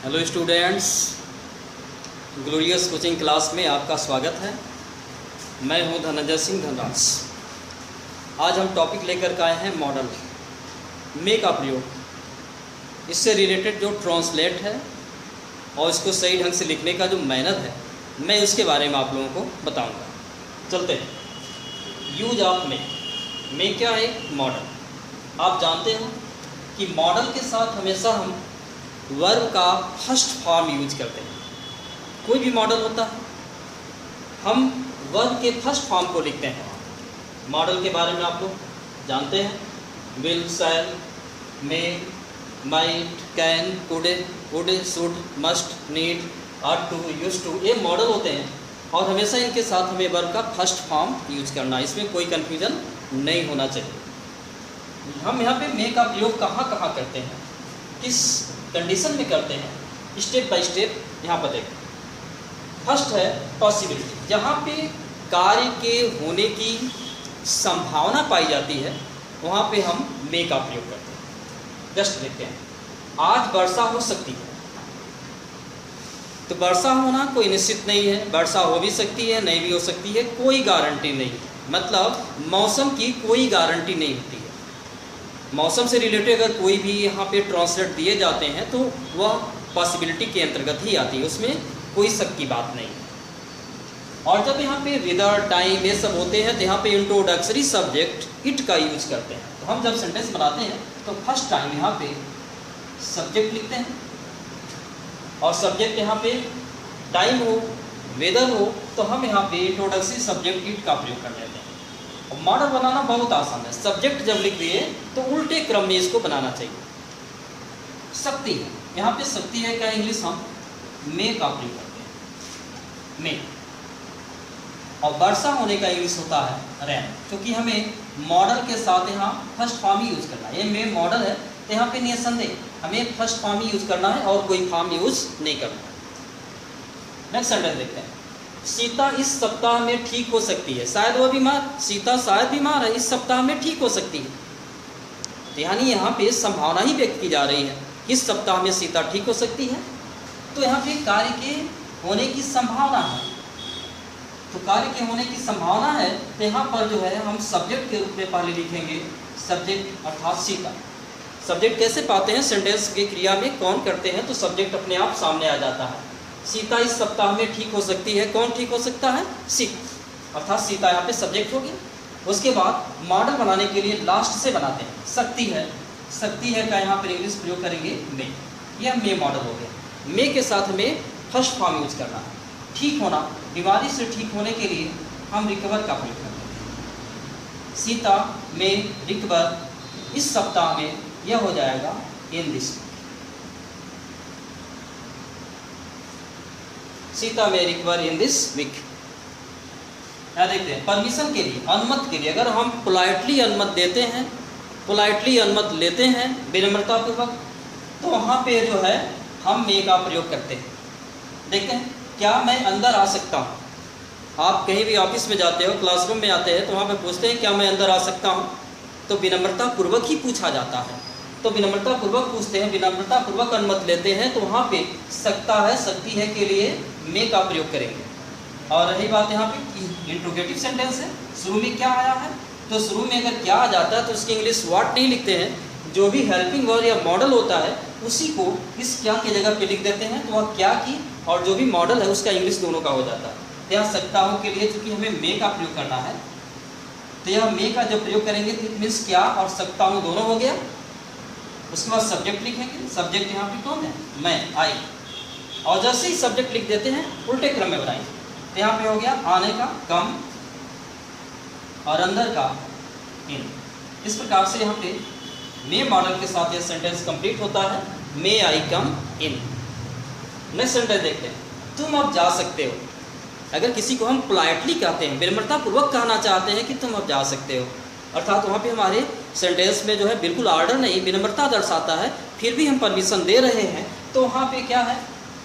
Hello students, glorious coaching class में आपका स्वागत है। मैं हूं धनंजय सिंह धनराज। आज हम टॉपिक लेकर के आए हैं मॉडल मे का प्रयोग। इससे रिलेटेड जो ट्रांसलेट है और इसको सही ढंग से लिखने का जो मेथड है, मैं उसके बारे में आप लोगों को बताऊंगा। चलते हैं। यूज ऑफ मे क्या है? मॉडल। आप जानते हो कि मॉडल के साथ हमेशा हम वर्ब का फर्स्ट फॉर्म यूज करते हैं। कोई भी मॉडल होता है, हम वर्ब के फर्स्ट फॉर्म को लिखते हैं। मॉडल के बारे में आप लोग जानते हैं, will, shall, may, might, can, could, should, must, need, ought to, used to, ये मॉडल होते हैं और हमेशा इनके साथ हमें वर्ब का फर्स्ट फॉर्म यूज करना है। इसमें कोई कन्फ्यूजन नहीं होना चाहिए। हम यहाँ पे मे का प्रयोग कहाँ कहाँ करते हैं, किस कंडीशन में करते हैं, स्टेप बाय स्टेप यहाँ पर देखते हैं। फर्स्ट है पॉसिबिलिटी। जहाँ पे कार्य के होने की संभावना पाई जाती है वहाँ पे हम मे का प्रयोग करते हैं। जस्ट देखते हैं, आज वर्षा हो सकती है, तो वर्षा होना कोई निश्चित नहीं है। वर्षा हो भी सकती है, नहीं भी हो सकती है, कोई गारंटी नहीं है। मतलब मौसम की कोई गारंटी नहीं होती है। मौसम से रिलेटेड अगर कोई भी यहाँ पे ट्रांसलेट दिए जाते हैं तो वह पॉसिबिलिटी के अंतर्गत ही आती है, उसमें कोई शक की बात नहीं है। और जब यहाँ पे वेदर, टाइम, ये सब होते हैं तो यहाँ पे इंट्रोडक्टरी सब्जेक्ट इट का यूज करते हैं। तो हम जब सेंटेंस बनाते हैं तो फर्स्ट टाइम यहाँ पे सब्जेक्ट लिखते हैं और सब्जेक्ट यहाँ पे टाइम हो, वेदर हो, तो हम यहाँ पे इंट्रोडक्टरी सब्जेक्ट इट का प्रयोग कर लेते हैं। और मॉडल बनाना बहुत आसान है। सब्जेक्ट जब लिख दिए तो उल्टे क्रम में इसको बनाना चाहिए। शक्ति है, यहाँ पे शक्ति है क्या? इंग्लिश हम मे का प्रयोग करते हैं, मे। और वर्षा होने का इंग्लिश होता है रैन, क्योंकि हमें मॉडल के साथ यहाँ फर्स्ट फॉर्म ही यूज करना है। ये मे मॉडल है तो यहाँ पे निसंदेह हमें फर्स्ट फॉर्म ही यूज करना है और कोई फॉर्म यूज नहीं करना है। नेक्स्ट सेंटेंस देखते हैं। सीता इस सप्ताह में ठीक हो सकती है। शायद वह बीमार, सीता शायद बीमार है, इस सप्ताह में ठीक हो सकती है। तो यानी यहाँ पे संभावना ही व्यक्त की जा रही है, इस सप्ताह में सीता ठीक हो सकती है। तो यहाँ पे कार्य के होने की संभावना है। तो कार्य के होने की संभावना है तो यहाँ पर जो है हम सब्जेक्ट के रूप में पहले लिखेंगे सब्जेक्ट, अर्थात सीता। सब्जेक्ट कैसे पाते हैं? सेंटेंस के क्रिया में कौन करते हैं तो सब्जेक्ट अपने आप सामने आ जाता है। सीता इस सप्ताह में ठीक हो सकती है। कौन ठीक हो सकता है? सीता, अर्थात सीता यहाँ पे सब्जेक्ट हो गया। उसके बाद मॉडल बनाने के लिए लास्ट से बनाते हैं। शक्ति है, शक्ति है का यहाँ पर इंग्लिश प्रयोग करेंगे मे। यह मे मॉडल हो गया। मे के साथ हमें फर्स्ट फॉर्म यूज करना है। ठीक होना, बीमारी से ठीक होने के लिए हम रिकवर का प्रयोग करते हैं। सीता में रिकवर इस सप्ताह में, यह हो जाएगा इन दिस। सीता में रिकवर इन दिस वीक। क्या देखते हैं? परमिशन के लिए, अनुमति के लिए। अगर हम पोलाइटली अनुमति देते हैं, पोलाइटली अनुमति लेते हैं विनम्रतापूर्वक, तो वहाँ पे जो है हम मे का प्रयोग करते हैं। देखते हैं, क्या मैं अंदर आ सकता हूँ? आप कहीं भी ऑफिस में जाते हो, क्लासरूम में आते हैं तो वहाँ पे पूछते हैं क्या मैं अंदर आ सकता हूँ? तो विनम्रतापूर्वक ही पूछा जाता है। तो विनम्रतापूर्वक पूछते हैं, विनम्रतापूर्वक अनुमति लेते हैं, तो वहाँ पे सकता है, सकती है के लिए मे का प्रयोग करेंगे। और रही बात यहाँ पे इंट्रोगेटिव सेंटेंस है, शुरू में क्या आया है, तो शुरू में अगर क्या आ जाता है तो उसकी इंग्लिश व्हाट नहीं लिखते हैं। जो भी हेल्पिंग वर्ब या मॉडल होता है उसी को इस क्या की जगह पे लिख देते हैं, तो वह क्या की और जो भी मॉडल है उसका इंग्लिश दोनों का हो जाता है। तो यहाँ सकता हो के लिए चूँकि हमें मे का प्रयोग करना है, तो यह मे का जब प्रयोग करेंगे तो इट मीन्स क्या और सकता हूँ दोनों हो गया। उसके बाद सब्जेक्ट लिखेंगे। सब्जेक्ट यहाँ पे कौन है? मैं, आई। और जैसे ही सब्जेक्ट लिख देते हैं उल्टे क्रम में बनाएंगे। तो यहाँ पे हो गया आने का कम और अंदर का इन। इस प्रकार से यहाँ पे मे मॉडल के साथ यह सेंटेंस कंप्लीट होता है, मे आई कम इन। नेक्स्ट सेंटेंस देखते हैं। तुम अब जा सकते हो। अगर किसी को हम पोलाइटली कहते हैं, विनम्रतापूर्वक कहना चाहते हैं कि तुम अब जा सकते हो, अर्थात वहाँ पे हमारे सेंटेंस में जो है बिल्कुल ऑर्डर नहीं, विनम्रता दर्शाता है, फिर भी हम परमिशन दे रहे हैं, तो वहाँ पे क्या है,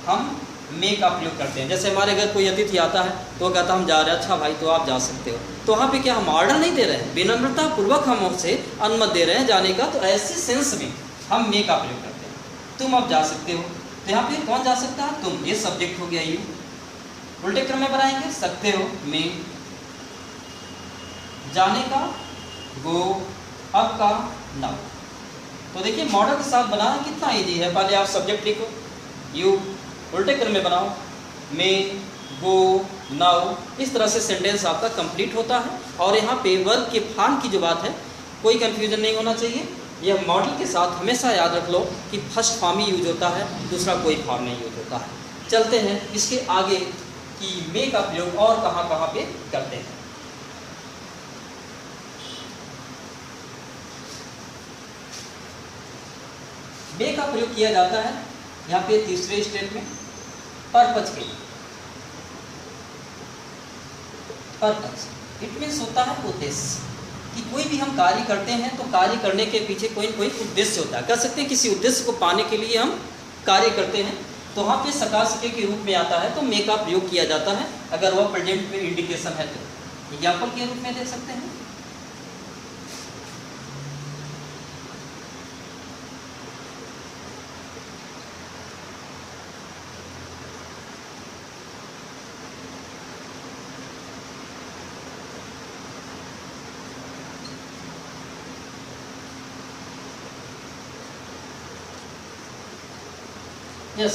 हम मे का प्रयोग करते हैं। जैसे हमारे घर कोई अतिथि आता है तो वो कहता हम जा रहे हैं, अच्छा भाई तो आप जा सकते हो। तो वहाँ पे क्या हम ऑर्डर नहीं दे रहे हैं, विनम्रतापूर्वक हम उनसे अनुमति दे रहे हैं जाने का। तो ऐसे सेंस में हम मे का प्रयोग करते हैं। तुम अब जा सकते हो, तो तो यहाँ पे कौन जा सकता है? तुम। ये सब्जेक्ट हो गया यू। उल्टे क्रम में बनाएंगे, सकते हो में, जाने का गो, अब का नाउ। तो देखिए मॉडल के साथ बनाना कितना इजी है। पहले आप सब्जेक्ट लिखो यू, उल्टे क्रम में बनाओ में, गो, नाउ। इस तरह से सेंटेंस आपका कंप्लीट होता है। और यहाँ पे वर्ब के फॉर्म की जो बात है, कोई कंफ्यूजन नहीं होना चाहिए। यह मॉडल के साथ हमेशा याद रख लो कि फर्स्ट फॉर्म ही यूज होता है, दूसरा कोई फॉर्म नहीं यूज होता है। चलते हैं इसके आगे कि मे का प्रयोग और कहाँ कहाँ पे करते हैं। मे का प्रयोग किया जाता है यहाँ पे तीसरे स्टेप में पर्पज के लिए। पर्पज इट मीन्स होता है उद्देश्य, कि कोई भी हम कार्य करते हैं तो कार्य करने के पीछे कोई न कोई उद्देश्य होता है। कह सकते हैं किसी उद्देश्य को पाने के लिए हम कार्य करते हैं। तो वहाँ पे सका सके के रूप में आता है तो मे का प्रयोग किया जाता है, अगर वह प्रेजेंट में इंडिकेशन है तो। एग्जाम्पल के रूप में देख सकते हैं। यस,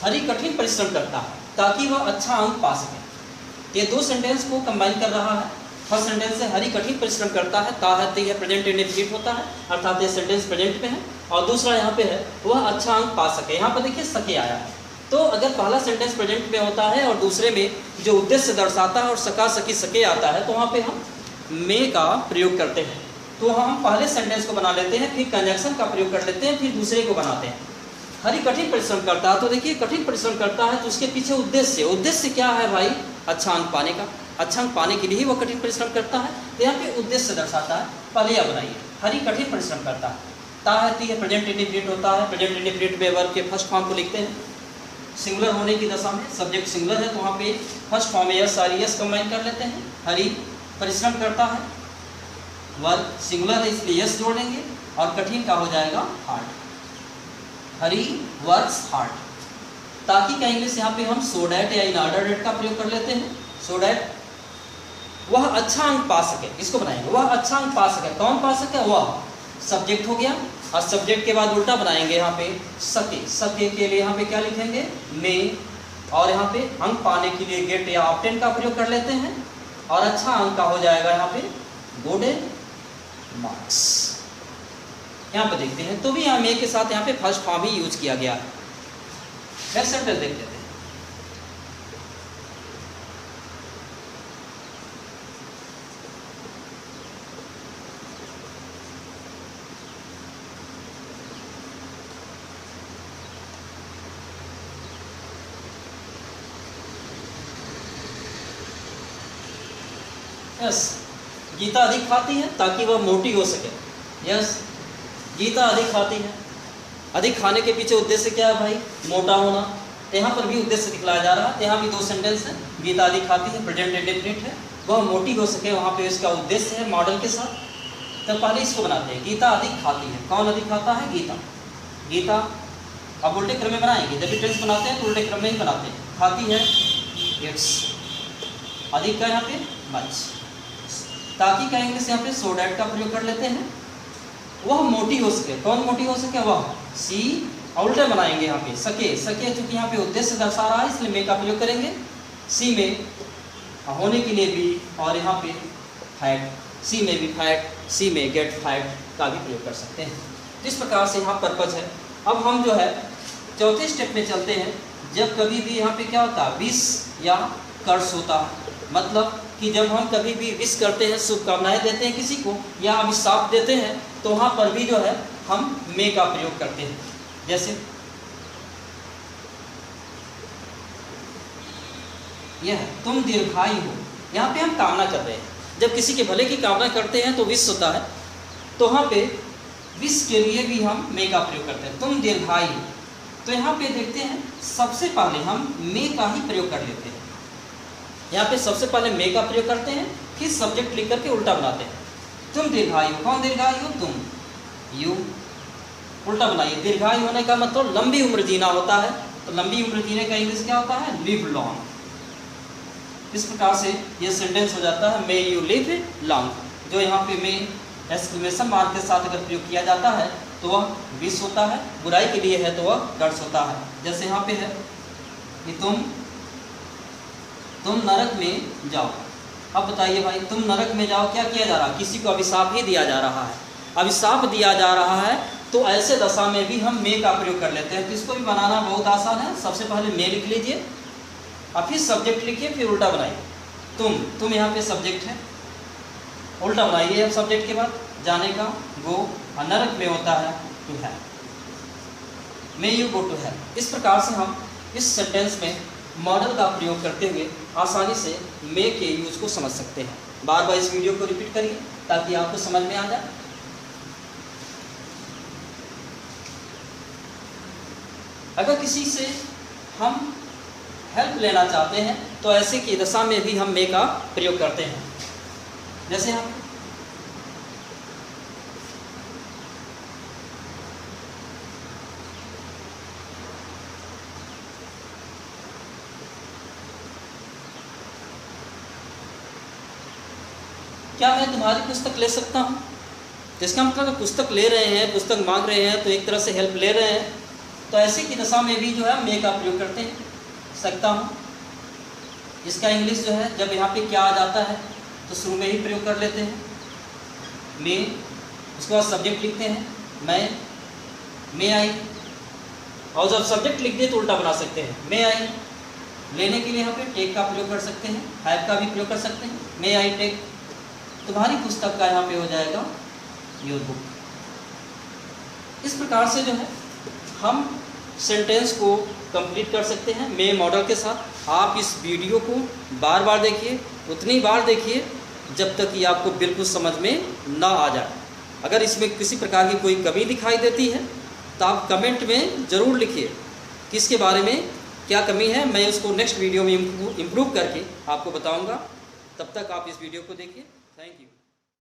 हरि कठिन परिश्रम करता है ताकि वह अच्छा अंक पा सके। ये दो सेंटेंस को कंबाइन कर रहा है। फर्स्ट सेंटेंस से हरि कठिन परिश्रम करता है, ता है यह प्रेजेंट इंडेफिनिट होता है, अर्थात ये सेंटेंस प्रेजेंट में है। और दूसरा यहाँ पे है वह अच्छा अंक पा सके। यहाँ पर देखिए सके आया है। तो अगर पहला सेंटेंस प्रेजेंट में होता है और दूसरे में जो उद्देश्य दर्शाता है और सका सकी सके आता है, तो वहाँ पे हम मे का प्रयोग करते हैं। तो हम पहले सेंटेंस को बना लेते हैं, फिर कंजंक्शन का प्रयोग कर लेते हैं, फिर दूसरे को बनाते हैं। हरि कठिन परिश्रम करता है, तो देखिए कठिन परिश्रम करता है तो उसके पीछे उद्देश्य क्या है भाई? अच्छा अंक पाने का। अच्छा अंक पाने के लिए ही वो कठिन परिश्रम करता है। तो यहाँ पे उद्देश्य दर्शाता है। पहले यह बनाइए, हरि कठिन परिश्रम करता है। ता है प्रेजेंट इंडेफिनिट होता है। प्रेजेंट इंडेफिनिट में वर्ब के फर्स्ट फॉर्म को लिखते हैं। सिंगुलर होने की दशा में सब्जेक्ट सिंगुलर है तो वहाँ पे फर्स्ट फॉर्म में यस और यस कंबाइन कर लेते हैं। हरि परिश्रम करता है, वर्ब सिंगुलर है इसलिए यस जोड़ेंगे, और कठिन का हो जाएगा हार्ड। हरी वर्क्स हार्ड। ताकि का इंग्लिश यहाँ पे हम सो डैट या इन ऑर्डर डेट का प्रयोग कर लेते हैं। सो डैट वह अच्छा अंक पा सके, इसको बनाएंगे, वह अच्छा अंक पा सके। कौन पा सके? वह सब्जेक्ट हो गया, और सब्जेक्ट के बाद उल्टा बनाएंगे यहाँ पे सके। सके के लिए यहाँ पे क्या लिखेंगे? मे। और यहाँ पे अंक पाने के लिए गेट या ऑप्टेन का प्रयोग कर लेते हैं, और अच्छा अंक का हो जाएगा यहाँ पे गुड मार्क्स। यहाँ पर देखते हैं तो भी यहाँ मे के साथ यहाँ पे फर्स्ट फॉर्म ही यूज किया गया है। नेक्स्ट सेंटेंस देख लेते हैं। यस, गीता अधिक खाती है ताकि वह मोटी हो सके। यस, गीता अधिक खाती है। अधिक खाने के पीछे उद्देश्य क्या है भाई? मोटा होना। यहाँ पर भी उद्देश्य दिखलाया जा रहा है। यहाँ भी दो सेंटेंस है। गीता अधिक खाती है प्रेजेंट इंडेफिनिट है, वह मोटी हो सके, वहाँ पे इसका उद्देश्य है मॉडल के साथ। तो पहले इसको बनाते हैं। गीता अधिक खाती है। कौन अधिक खाता है? गीता। गीता अब उल्टे क्रम में बनाएंगे। जब भी टेंस बनाते हैं तो उल्टे क्रम में ही बनाते हैं। खाती है इट्स, अधिक का यहाँ पे मच। ताकि का इंग्लिश यहाँ पे सो डैट का प्रयोग कर लेते हैं। वह मोटी हो सके। कौन मोटी हो सके? वह। सी उल्टे बनाएंगे यहाँ पे सके। सके चूंकि यहाँ पे उद्देश्य दर्शा रहा है इसलिए मे का प्रयोग करेंगे। सी में होने के लिए भी, और यहाँ पे फैट, सी में भी फैट, सी में गेट फैट का भी प्रयोग कर सकते हैं। इस प्रकार से यहाँ पर्पज है। अब हम जो है चौथे स्टेप में चलते हैं। जब कभी भी यहाँ पे क्या होता है? विश या कर्स होता है। मतलब कि जब हम कभी भी विश करते हैं, शुभकामनाएं देते हैं किसी को या अभिशाप देते हैं, तो वहाँ पर भी जो है हम मे का प्रयोग करते हैं। जैसे यह तुम दीर्घायु हो। यहाँ पे हम कामना कर रहे हैं। जब किसी के भले की कामना करते हैं तो विश होता है, तो वहाँ पे विश के लिए भी हम मे का प्रयोग करते हैं। तुम दीर्घायु। तो यहाँ पे देखते हैं सबसे पहले हम मे का ही प्रयोग कर लेते हैं। यहाँ पे सबसे पहले मे का प्रयोग करते हैं, फिर सब्जेक्ट लिख करके उल्टा बनाते हैं। तुम दीर्घायु। कौन दीर्घायु? तुम। यू। उल्टा बनाइए, दीर्घायु होने का मतलब लंबी उम्र जीना होता है, तो लंबी उम्र जीने का इंग्लिश क्या होता है? Live long. इस प्रकार से ये सेंटेंस हो जाता है मे यू लिव लॉन्ग। जो यहाँ पे मे एक्सक्लेमेशन मार्क के साथ अगर प्रयोग किया जाता है तो वह विश होता है, बुराई के लिए है तो वह कर्स होता है। जैसे यहाँ पे है कि तुम नरक में जाओ। अब बताइए भाई, तुम नरक में जाओ, क्या किया जा रहा है? किसी को अभिशाप ही दिया जा रहा है, अभिशाप दिया जा रहा है। तो ऐसे दशा में भी हम मे का प्रयोग कर लेते हैं। तो इसको भी बनाना बहुत आसान है। सबसे पहले मे लिख लीजिए, और फिर सब्जेक्ट लिखिए, फिर उल्टा बनाइए। तुम यहाँ पे सब्जेक्ट है, उल्टा बनाइए अब सब्जेक्ट के बाद जाने का, गो, और नरक में होता है to hell, may you go to hell. इस प्रकार से हम इस सेंटेंस में मॉडल का प्रयोग करते हुए आसानी से मे के यूज को समझ सकते हैं। बार बार इस वीडियो को रिपीट करिए ताकि आपको समझ में आ जाए। अगर किसी से हम हेल्प लेना चाहते हैं तो ऐसे की दशा में भी हम मे का प्रयोग करते हैं। जैसे हम क्या मैं तुम्हारी पुस्तक ले सकता हूँ? तो इसका मतलब पुस्तक ले रहे हैं, पुस्तक मांग रहे हैं, तो एक तरह से हेल्प ले रहे हैं। तो ऐसे की दशा में भी जो है मे का प्रयोग करते हैं, सकता हूँ। इसका इंग्लिश जो है जब यहाँ पे क्या आ जाता है तो शुरू में ही प्रयोग कर लेते हैं मे, उसके बाद सब्जेक्ट लिखते हैं मैं, मे आई, और जब सब्जेक्ट लिख दे तो उल्टा बना सकते हैं मे आई। लेने के लिए यहाँ पे टेक का प्रयोग कर सकते हैं, हैव का भी प्रयोग कर सकते हैं, मे आई टेक। तुम्हारी पुस्तक का यहाँ पे हो जाएगा योर बुक। इस प्रकार से जो है हम सेंटेंस को कंप्लीट कर सकते हैं मे मॉडल के साथ। आप इस वीडियो को बार बार देखिए, उतनी बार देखिए जब तक कि आपको बिल्कुल समझ में ना आ जाए। अगर इसमें किसी प्रकार की कोई कमी दिखाई देती है तो आप कमेंट में ज़रूर लिखिए किसके बारे में क्या कमी है। मैं उसको नेक्स्ट वीडियो में इम्प्रूव करके आपको बताऊंगा। तब तक आप इस वीडियो को देखिए। Thank you.